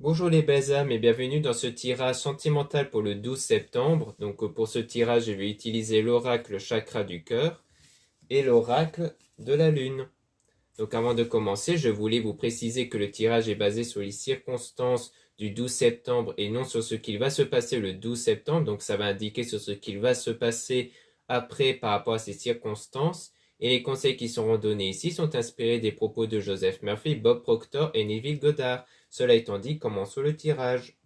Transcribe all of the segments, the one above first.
Bonjour les belles âmes et bienvenue dans ce tirage sentimental pour le 12 septembre. Donc pour ce tirage, je vais utiliser l'oracle chakra du cœur et l'oracle de la lune. Donc avant de commencer, je voulais vous préciser que le tirage est basé sur les circonstances du 12 septembre et non sur ce qu'il va se passer le 12 septembre. Donc ça va indiquer sur ce qu'il va se passer après par rapport à ces circonstances. Et les conseils qui seront donnés ici sont inspirés des propos de Joseph Murphy, Bob Proctor et Neville Goddard. Cela étant dit, commençons le tirage.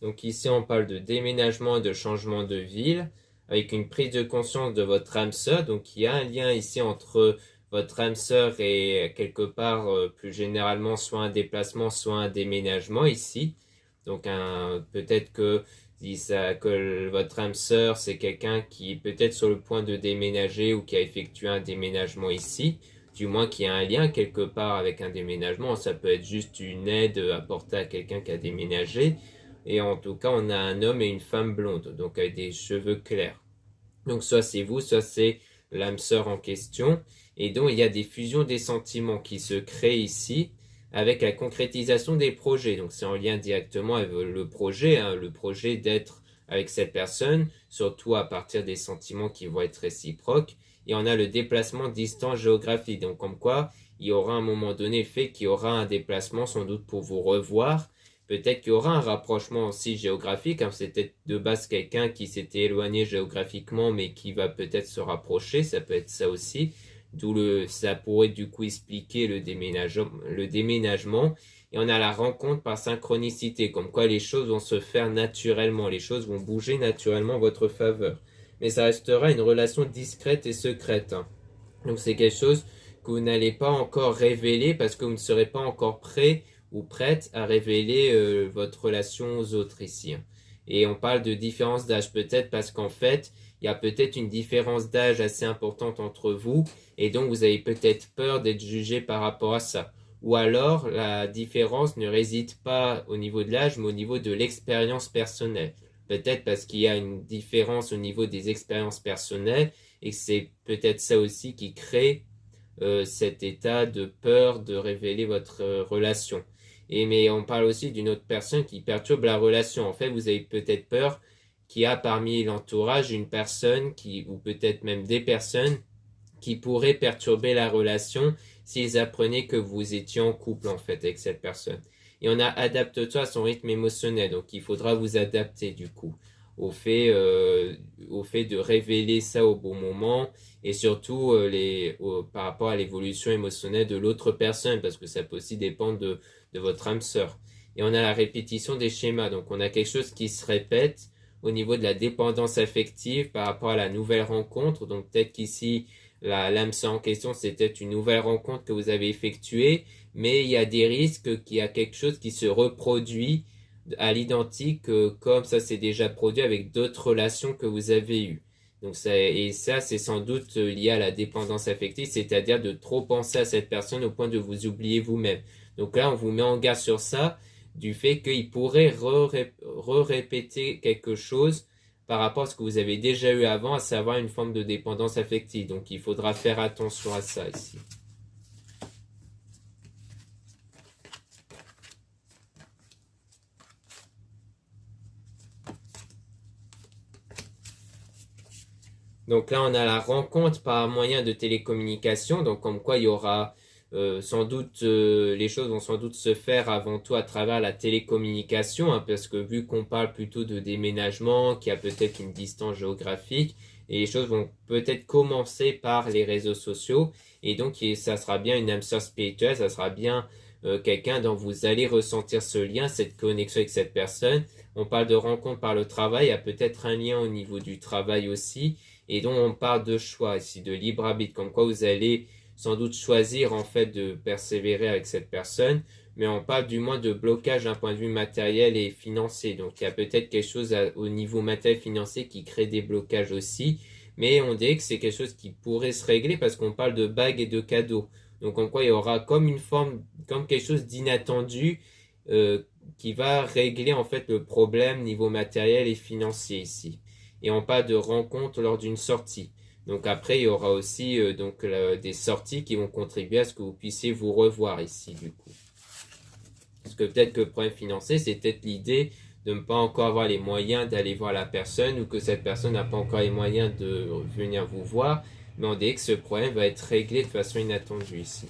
Donc ici, on parle de déménagement et de changement de ville, avec une prise de conscience de votre âme sœur. Donc il y a un lien ici entre votre âme sœur et quelque part, plus généralement, soit un déplacement, soit un déménagement ici. Donc peut-être que votre âme sœur, c'est quelqu'un qui est peut-être sur le point de déménager ou qui a effectué un déménagement ici. Du moins qui a un lien quelque part avec un déménagement. Ça peut être juste une aide apportée à quelqu'un qui a déménagé. Et en tout cas, on a un homme et une femme blonde, donc avec des cheveux clairs. Donc soit c'est vous, soit c'est l'âme sœur en question. Et donc il y a des fusions des sentiments qui se créent ici avec la concrétisation des projets. Donc c'est en lien directement avec le projet d'être avec cette personne, surtout à partir des sentiments qui vont être réciproques. Et on a le déplacement distance géographique. Donc comme quoi, il y aura un moment donné fait qu'il y aura un déplacement sans doute pour vous revoir. Peut-être qu'il y aura un rapprochement aussi géographique. C'était de base quelqu'un qui s'était éloigné géographiquement, mais qui va peut-être se rapprocher. Ça peut être ça aussi. Ça pourrait du coup expliquer le déménagement. Et on a la rencontre par synchronicité, comme quoi les choses vont se faire naturellement, les choses vont bouger naturellement en votre faveur. Mais ça restera une relation discrète et secrète. Donc c'est quelque chose que vous n'allez pas encore révéler parce que vous ne serez pas encore prêt ou prête à révéler votre relation aux autres ici. Et on parle de différence d'âge peut-être parce qu'en fait, il y a peut-être une différence d'âge assez importante entre vous et donc vous avez peut-être peur d'être jugé par rapport à ça. Ou alors, la différence ne réside pas au niveau de l'âge, mais au niveau de l'expérience personnelle. Peut-être parce qu'il y a une différence au niveau des expériences personnelles et c'est peut-être ça aussi qui crée cet état de peur de révéler votre relation. Mais on parle aussi d'une autre personne qui perturbe la relation. En fait, vous avez peut-être peur qu'il y a parmi l'entourage une personne ou peut-être même des personnes qui pourraient perturber la relation s'ils apprenaient que vous étiez en couple en fait avec cette personne. Et on a adapte-toi à son rythme émotionnel, donc il faudra vous adapter du coup au fait, au fait de révéler ça au bon moment et surtout par rapport à l'évolution émotionnelle de l'autre personne parce que ça peut aussi dépendre de votre âme sœur. Et on a la répétition des schémas, donc on a quelque chose qui se répète au niveau de la dépendance affective par rapport à la nouvelle rencontre. Donc peut-être qu'ici, l'âme sœur en question, c'était une nouvelle rencontre que vous avez effectuée, mais il y a des risques qu'il y a quelque chose qui se reproduit à l'identique comme ça s'est déjà produit avec d'autres relations que vous avez eues. Donc ça, c'est sans doute lié à la dépendance affective, c'est-à-dire de trop penser à cette personne au point de vous oublier vous-même. Donc là, on vous met en garde sur ça, du fait qu'il pourrait répéter quelque chose par rapport à ce que vous avez déjà eu avant, à savoir une forme de dépendance affective. Donc il faudra faire attention à ça ici. Donc là, on a la rencontre par moyen de télécommunication, donc comme quoi il y aura sans doute, les choses vont sans doute se faire avant tout à travers la télécommunication, parce que vu qu'on parle plutôt de déménagement, qu'il y a peut-être une distance géographique, et les choses vont peut-être commencer par les réseaux sociaux, et donc ça sera bien une âme sœur spirituelle, ça sera bien quelqu'un dont vous allez ressentir ce lien, cette connexion avec cette personne. On parle de rencontre par le travail, il y a peut-être un lien au niveau du travail aussi, et donc on parle de choix ici, de libre arbitre, comme quoi vous allez sans doute choisir en fait de persévérer avec cette personne, mais on parle du moins de blocage d'un point de vue matériel et financier. Donc il y a peut-être quelque chose au niveau matériel financier qui crée des blocages aussi, mais on dirait que c'est quelque chose qui pourrait se régler parce qu'on parle de bagues et de cadeaux. Donc en quoi il y aura comme une forme, comme quelque chose d'inattendu euh, qui va régler en fait le problème niveau matériel et financier ici. Et on parle de rencontre lors d'une sortie. Donc après, il y aura aussi des sorties qui vont contribuer à ce que vous puissiez vous revoir ici du coup. Parce que peut-être que le problème financier, c'est peut-être l'idée de ne pas encore avoir les moyens d'aller voir la personne ou que cette personne n'a pas encore les moyens de venir vous voir. Mais on dit que ce problème va être réglé de façon inattendue ici.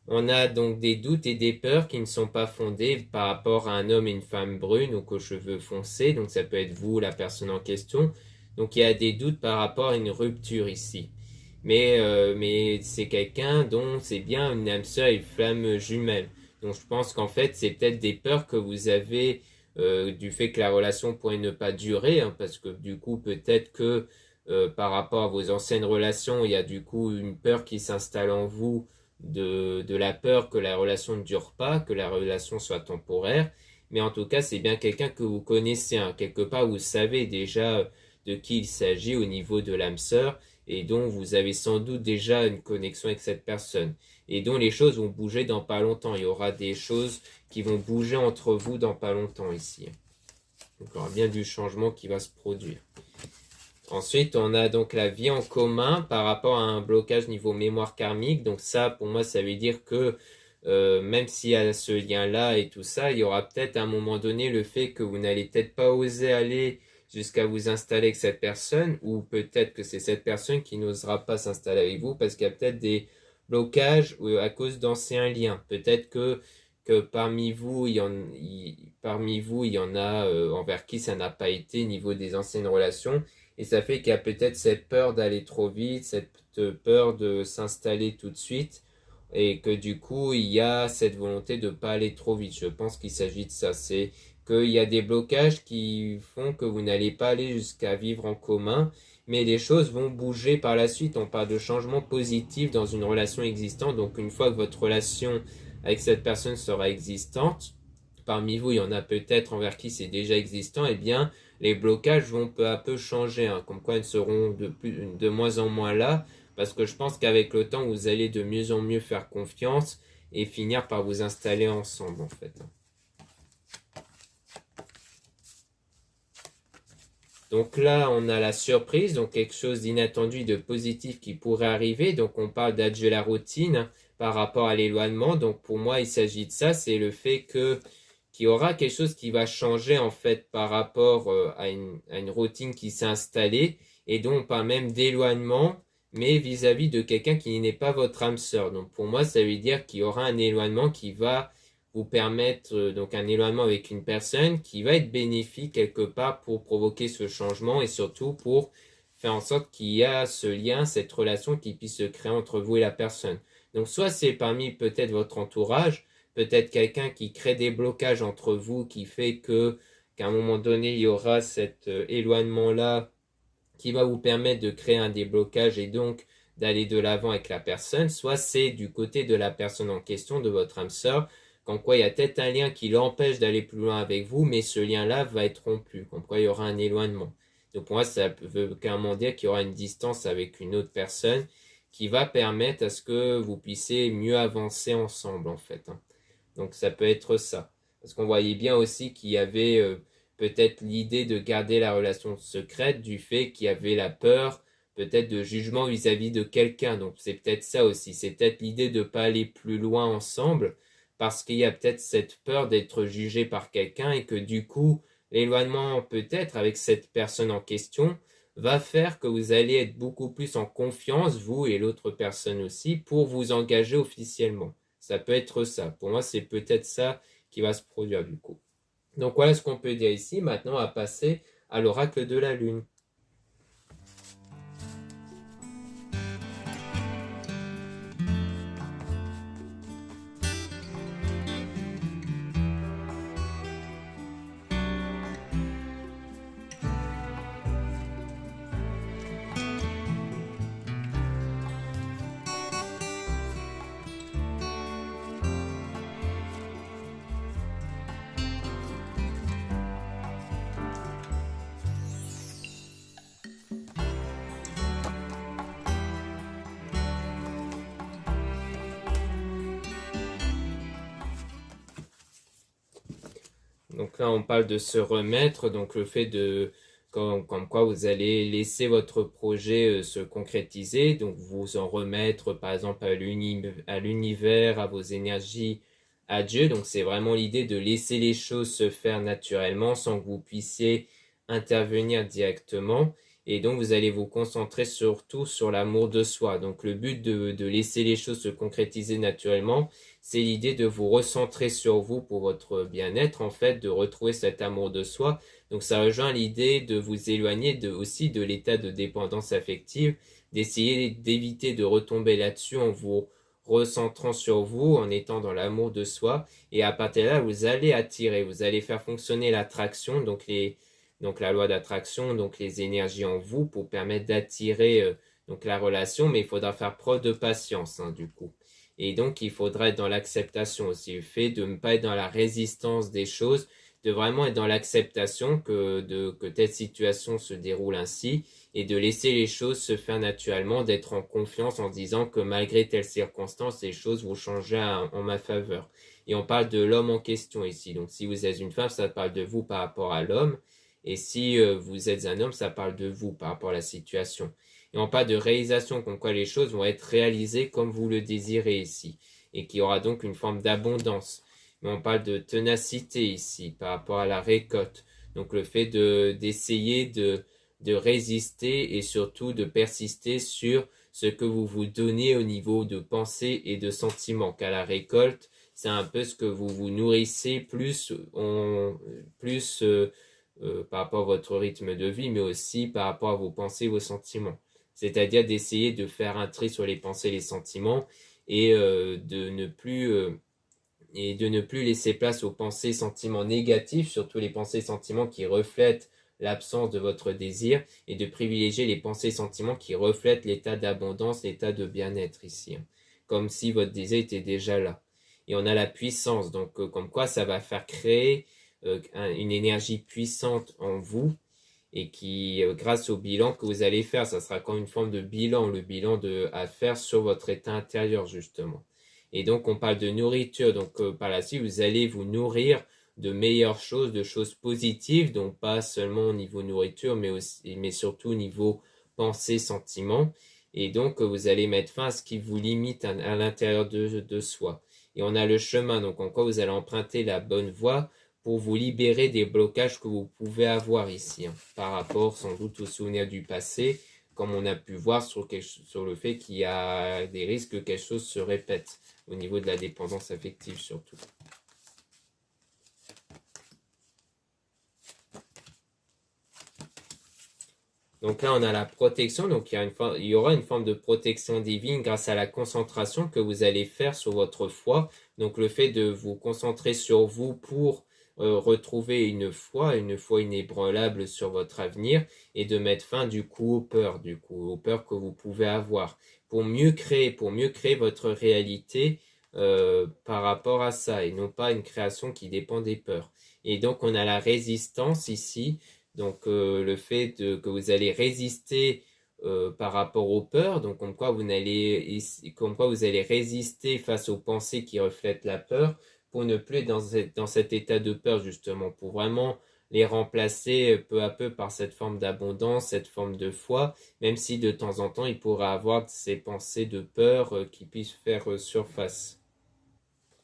On a donc des doutes et des peurs qui ne sont pas fondés par rapport à un homme et une femme brune ou aux cheveux foncés. Donc ça peut être vous, la personne en question. Donc il y a des doutes par rapport à une rupture ici. Mais c'est quelqu'un dont c'est bien une âme sœur et une flamme jumelle. Donc je pense qu'en fait c'est peut-être des peurs que vous avez du fait que la relation pourrait ne pas durer, hein, parce que du coup peut-être que par rapport à vos anciennes relations, il y a du coup une peur qui s'installe en vous de la peur que la relation ne dure pas, que la relation soit temporaire. Mais en tout cas, c'est bien quelqu'un que vous connaissez, hein. Quelque part, vous savez déjà de qui il s'agit au niveau de l'âme sœur et dont vous avez sans doute déjà une connexion avec cette personne et dont les choses vont bouger dans pas longtemps. Il y aura des choses qui vont bouger entre vous dans pas longtemps ici. Donc, il y aura bien du changement qui va se produire. Ensuite, on a donc la vie en commun par rapport à un blocage niveau mémoire karmique. Donc ça, pour moi, ça veut dire que même s'il y a ce lien-là et tout ça, il y aura peut-être à un moment donné le fait que vous n'allez peut-être pas oser aller jusqu'à vous installer avec cette personne, ou peut-être que c'est cette personne qui n'osera pas s'installer avec vous parce qu'il y a peut-être des blocages à cause d'anciens liens. Peut-être que parmi vous, il y en a envers qui ça n'a pas été niveau des anciennes relations. Et ça fait qu'il y a peut-être cette peur d'aller trop vite, cette peur de s'installer tout de suite, et que du coup, il y a cette volonté de ne pas aller trop vite. Je pense qu'il s'agit de ça. C'est qu'il y a des blocages qui font que vous n'allez pas aller jusqu'à vivre en commun, mais les choses vont bouger par la suite. On parle de changement positif dans une relation existante. Donc une fois que votre relation avec cette personne sera existante, parmi vous, il y en a peut-être envers qui c'est déjà existant, eh bien, les blocages vont peu à peu changer, hein, comme quoi ils seront de moins en moins là, parce que je pense qu'avec le temps, vous allez de mieux en mieux faire confiance et finir par vous installer ensemble, en fait. Donc là, on a la surprise, donc quelque chose d'inattendu, de positif qui pourrait arriver. Donc on parle d'adjuger la routine par rapport à l'éloignement. Donc pour moi, il s'agit de ça, c'est le fait que qu'il y aura quelque chose qui va changer en fait par rapport à une routine qui s'est installée et dont on parle même d'éloignement, mais vis-à-vis de quelqu'un qui n'est pas votre âme sœur. Donc pour moi, ça veut dire qu'il y aura un éloignement qui va vous permettre donc un éloignement avec une personne qui va être bénéfique quelque part pour provoquer ce changement et surtout pour faire en sorte qu'il y a ce lien, cette relation qui puisse se créer entre vous et la personne. Donc soit c'est parmi peut-être votre entourage, peut-être quelqu'un qui crée des blocages entre vous, qui fait que qu'à un moment donné, il y aura cet éloignement-là qui va vous permettre de créer un déblocage et donc d'aller de l'avant avec la personne, soit c'est du côté de la personne en question, de votre âme sœur, comme quoi il y a peut-être un lien qui l'empêche d'aller plus loin avec vous, mais ce lien-là va être rompu, comme quoi il y aura un éloignement. Donc pour moi, ça veut carrément dire qu'il y aura une distance avec une autre personne qui va permettre à ce que vous puissiez mieux avancer ensemble, en fait. Donc ça peut être ça. Parce qu'on voyait bien aussi qu'il y avait peut-être l'idée de garder la relation secrète du fait qu'il y avait la peur peut-être de jugement vis-à-vis de quelqu'un. Donc c'est peut-être ça aussi. C'est peut-être l'idée de ne pas aller plus loin ensemble parce qu'il y a peut-être cette peur d'être jugé par quelqu'un et que du coup l'éloignement peut-être avec cette personne en question va faire que vous allez être beaucoup plus en confiance, vous et l'autre personne aussi, pour vous engager officiellement. Ça peut être ça. Pour moi, c'est peut-être ça qui va se produire du coup. Donc voilà ce qu'on peut dire ici. Maintenant, on va passer à l'oracle de la Lune. Donc là, on parle de se remettre, donc le fait de, comme quoi vous allez laisser votre projet se concrétiser, donc vous en remettre par exemple à l'univers, à vos énergies, à Dieu. Donc c'est vraiment l'idée de laisser les choses se faire naturellement sans que vous puissiez intervenir directement. Et donc vous allez vous concentrer surtout sur l'amour de soi. Donc le but de laisser les choses se concrétiser naturellement, c'est l'idée de vous recentrer sur vous pour votre bien-être, en fait, de retrouver cet amour de soi. Donc ça rejoint l'idée de vous éloigner aussi de l'état de dépendance affective, d'essayer d'éviter de retomber là-dessus en vous recentrant sur vous, en étant dans l'amour de soi. Et à partir de là, vous allez attirer, vous allez faire fonctionner l'attraction, donc la loi d'attraction, donc les énergies en vous pour permettre d'attirer donc la relation, mais il faudra faire preuve de patience, hein, du coup. Et donc, il faudra être dans l'acceptation aussi, le fait de ne pas être dans la résistance des choses, de vraiment être dans l'acceptation que telle situation se déroule ainsi et de laisser les choses se faire naturellement, d'être en confiance en disant que malgré telle circonstance, les choses vont changer en ma faveur. Et on parle de l'homme en question ici. Donc, si vous êtes une femme, ça parle de vous par rapport à l'homme. Et si vous êtes un homme, ça parle de vous par rapport à la situation. Et on parle de réalisation, comme quoi les choses vont être réalisées comme vous le désirez ici, et qu'il y aura donc une forme d'abondance. Mais on parle de ténacité ici, par rapport à la récolte. Donc le fait d'essayer de résister et surtout de persister sur ce que vous vous donnez au niveau de pensée et de sentiments. Qu'à la récolte, c'est un peu ce que vous vous nourrissez plus par rapport à votre rythme de vie, mais aussi par rapport à vos pensées et vos sentiments. C'est-à-dire d'essayer de faire un tri sur les pensées et les sentiments et de ne plus laisser place aux pensées et sentiments négatifs, surtout les pensées et sentiments qui reflètent l'absence de votre désir, et de privilégier les pensées et sentiments qui reflètent l'état d'abondance, l'état de bien-être ici, hein, comme si votre désir était déjà là. Et on a la puissance, donc comme quoi ça va faire créer une énergie puissante en vous, et qui, grâce au bilan que vous allez faire, ça sera comme une forme de bilan, le bilan à faire sur votre état intérieur, justement. Et donc, on parle de nourriture. Donc, par la suite, vous allez vous nourrir de meilleures choses, de choses positives, donc pas seulement au niveau nourriture, mais surtout au niveau pensée, sentiment. Et donc, vous allez mettre fin à ce qui vous limite à l'intérieur de soi. Et on a le chemin, donc en quoi vous allez emprunter la bonne voie pour vous libérer des blocages que vous pouvez avoir ici, hein, par rapport sans doute aux souvenirs du passé, comme on a pu voir sur le fait qu'il y a des risques que quelque chose se répète, au niveau de la dépendance affective surtout. Donc là, on a la protection, donc il y aura une forme de protection divine grâce à la concentration que vous allez faire sur votre foi. Donc le fait de vous concentrer sur vous pour retrouver une foi inébranlable sur votre avenir, et de mettre fin du coup aux peurs que vous pouvez avoir, pour mieux créer votre réalité par rapport à ça, et non pas une création qui dépend des peurs. Et donc on a la résistance ici. Donc le fait que vous allez résister par rapport aux peurs, donc comme quoi vous allez résister face aux pensées qui reflètent la peur, pour ne plus être dans cet état de peur, justement, pour vraiment les remplacer peu à peu par cette forme d'abondance, cette forme de foi, même si de temps en temps il pourra avoir ces pensées de peur qui puissent faire surface.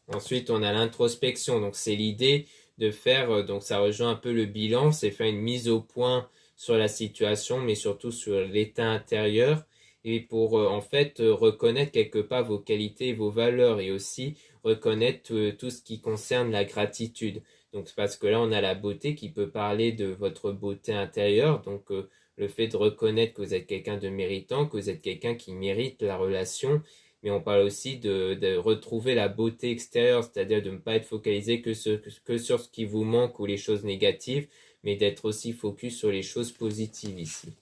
Ensuite, on a l'introspection, donc c'est l'idée de faire, donc ça rejoint un peu le bilan, c'est faire une mise au point sur la situation, mais surtout sur l'état intérieur, et pour en fait reconnaître quelque part vos qualités et vos valeurs, et aussi reconnaître tout ce qui concerne la gratitude. Donc c'est parce que là on a la beauté qui peut parler de votre beauté intérieure, donc le fait de reconnaître que vous êtes quelqu'un de méritant, que vous êtes quelqu'un qui mérite la relation, mais on parle aussi de retrouver la beauté extérieure, c'est-à-dire de ne pas être focalisé que sur ce qui vous manque ou les choses négatives, mais d'être aussi focus sur les choses positives ici.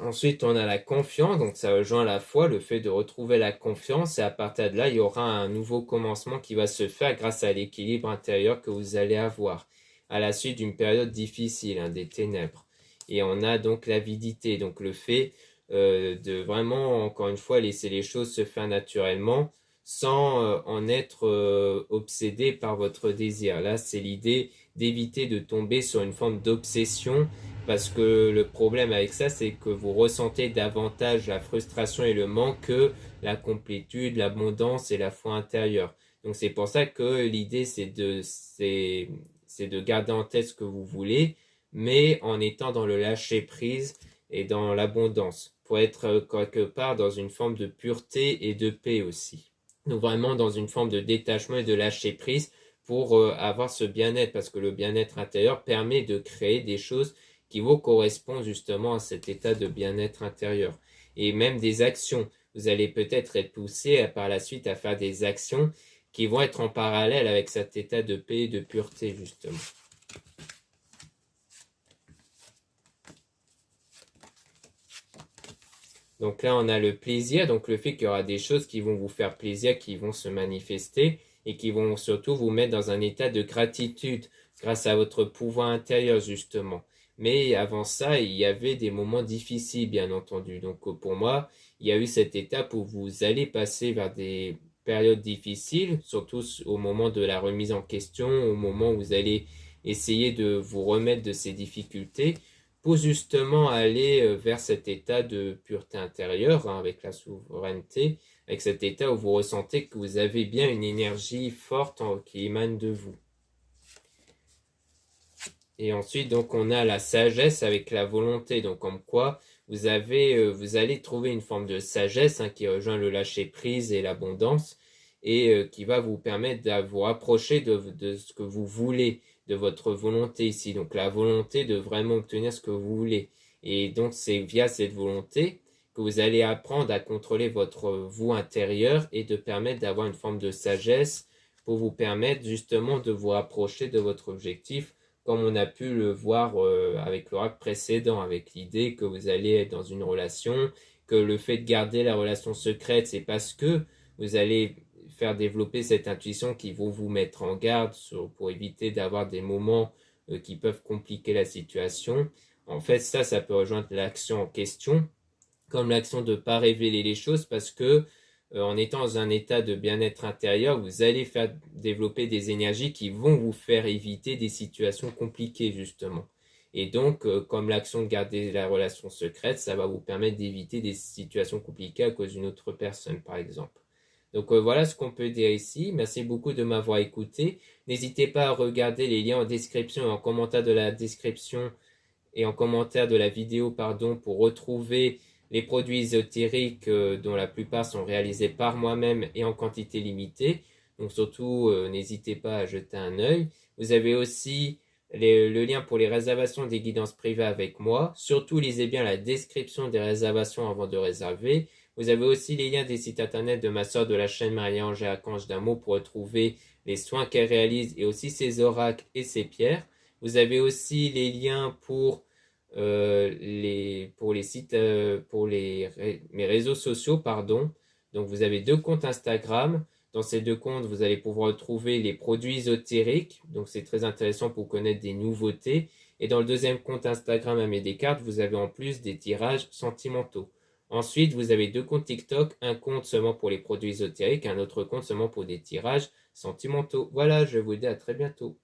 Ensuite, on a la confiance, donc ça rejoint la foi, le fait de retrouver la confiance, et à partir de là, il y aura un nouveau commencement qui va se faire grâce à l'équilibre intérieur que vous allez avoir. à la suite d'une période difficile, hein, des ténèbres. Et on a donc l'avidité, donc le fait de vraiment, encore une fois, laisser les choses se faire naturellement sans en être obsédé par votre désir. Là, c'est l'idée d'éviter de tomber sur une forme d'obsession, parce que le problème avec ça, c'est que vous ressentez davantage la frustration et le manque que la complétude, l'abondance et la foi intérieure. Donc c'est pour ça que l'idée, c'est de garder en tête ce que vous voulez, mais en étant dans le lâcher prise et dans l'abondance, pour être quelque part dans une forme de pureté et de paix aussi. Donc vraiment dans une forme de détachement et de lâcher prise pour avoir ce bien-être, parce que le bien-être intérieur permet de créer des choses qui vous correspondent justement à cet état de bien-être intérieur. Et même des actions. Vous allez peut-être être poussé par la suite à faire des actions qui vont être en parallèle avec cet état de paix et de pureté justement. Donc là, on a le plaisir, donc le fait qu'il y aura des choses qui vont vous faire plaisir, qui vont se manifester et qui vont surtout vous mettre dans un état de gratitude grâce à votre pouvoir intérieur justement. Mais avant ça, il y avait des moments difficiles, bien entendu. Donc pour moi, il y a eu cette étape où vous allez passer vers des périodes difficiles, surtout au moment de la remise en question, au moment où vous allez essayer de vous remettre de ces difficultés pour justement aller vers cet état de pureté intérieure, hein, avec la souveraineté, avec cet état où vous ressentez que vous avez bien une énergie forte qui émane de vous. Et ensuite, donc, on a la sagesse avec la volonté. Donc, comme quoi, vous allez trouver une forme de sagesse, hein, qui rejoint le lâcher-prise et l'abondance et qui va vous permettre de vous rapprocher de ce que vous voulez, de votre volonté ici. Donc, la volonté de vraiment obtenir ce que vous voulez. Et donc, c'est via cette volonté que vous allez apprendre à contrôler votre vous intérieur et de permettre d'avoir une forme de sagesse pour vous permettre justement de vous rapprocher de votre objectif, comme on a pu le voir avec l'oracle précédent, avec l'idée que vous allez être dans une relation, que le fait de garder la relation secrète, c'est parce que vous allez faire développer cette intuition qui vont vous mettre en garde pour éviter d'avoir des moments qui peuvent compliquer la situation. En fait, ça peut rejoindre l'action en question, comme l'action de ne pas révéler les choses, parce que en étant dans un état de bien-être intérieur, vous allez faire développer des énergies qui vont vous faire éviter des situations compliquées justement. Et donc, comme l'action de garder la relation secrète, ça va vous permettre d'éviter des situations compliquées à cause d'une autre personne, par exemple. Donc voilà ce qu'on peut dire ici. Merci beaucoup de m'avoir écouté. N'hésitez pas à regarder les liens en description et en commentaire de la description et en commentaire de la vidéo, pardon, pour retrouver les produits ésotériques dont la plupart sont réalisés par moi-même et en quantité limitée. Donc surtout, n'hésitez pas à jeter un œil. Vous avez aussi le lien pour les réservations des guidances privées avec moi. Surtout, lisez bien la description des réservations avant de réserver. Vous avez aussi les liens des sites internet de ma sœur de la chaîne Marie-Angèle Archange d'Amour pour retrouver les soins qu'elle réalise et aussi ses oracles et ses pierres. Vous avez aussi les liens pour les sites, mes réseaux sociaux, pardon. Donc vous avez 2 comptes Instagram. Dans ces 2 comptes, vous allez pouvoir retrouver les produits ésotériques. Donc c'est très intéressant pour connaître des nouveautés. Et dans le 2e compte Instagram Aimé Descartes, vous avez en plus des tirages sentimentaux. Ensuite, vous avez 2 comptes TikTok, un compte seulement pour les produits ésotériques, un autre compte seulement pour des tirages sentimentaux. Voilà, je vous dis à très bientôt.